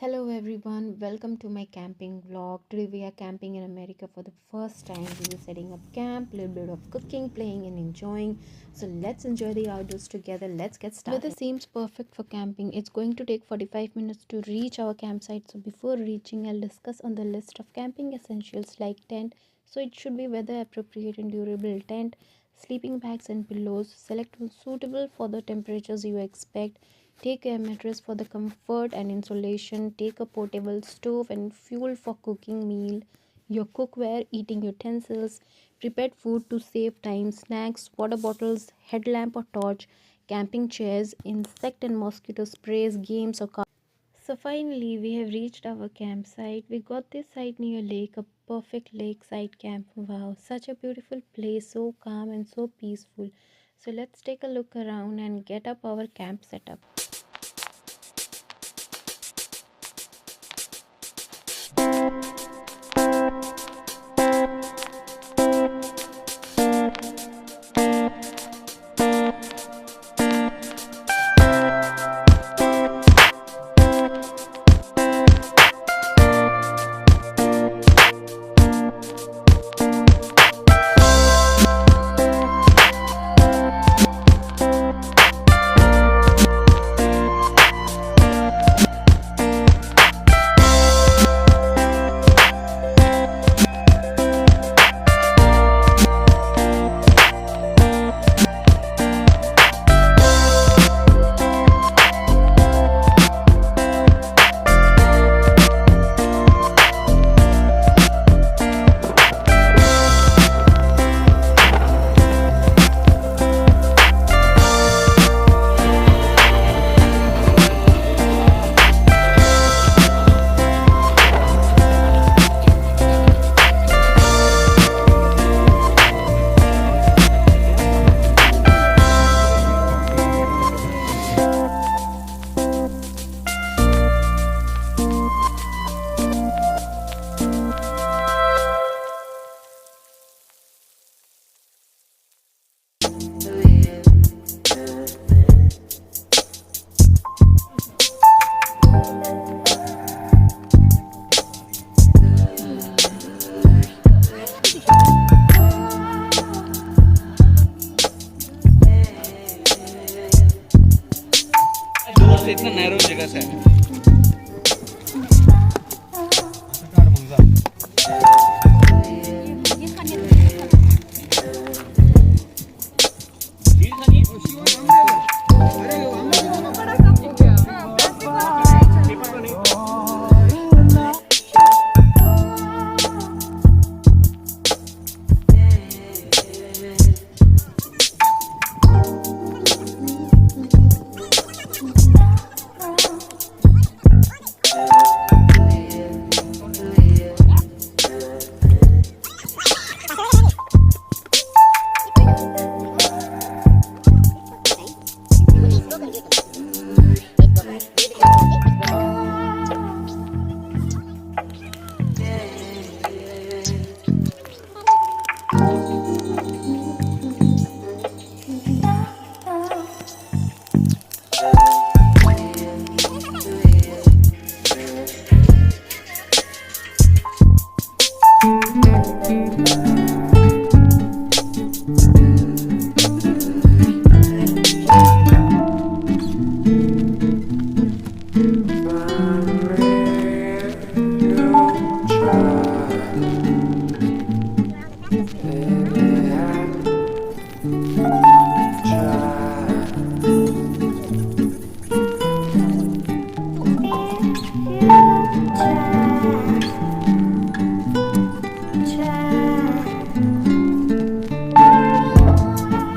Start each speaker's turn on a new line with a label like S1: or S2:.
S1: Hello everyone, welcome to my camping vlog. Today we are camping in America for the first time. We are setting up camp, little bit of cooking, playing and enjoying. So let's enjoy the outdoors together. Let's get started. Weather seems perfect for camping. It's going to take 45 minutes to reach our campsite. So before reaching, I'll discuss on the list of camping essentials like tent. So it should be weather appropriate and durable tent, sleeping bags and pillows. Select one suitable for the temperatures you expect. Take a mattress for the comfort and insulation. Take a portable stove and fuel for cooking meal. Your cookware, eating utensils. Prepared food to save time. Snacks, water bottles, headlamp or torch. Camping chairs, insect and mosquito sprays, games or cards. So finally, we have reached our campsite. We got this site near lake, a perfect lakeside camp. Wow, such a beautiful place, so calm and so peaceful. So let's take a look around and get up our camp setup.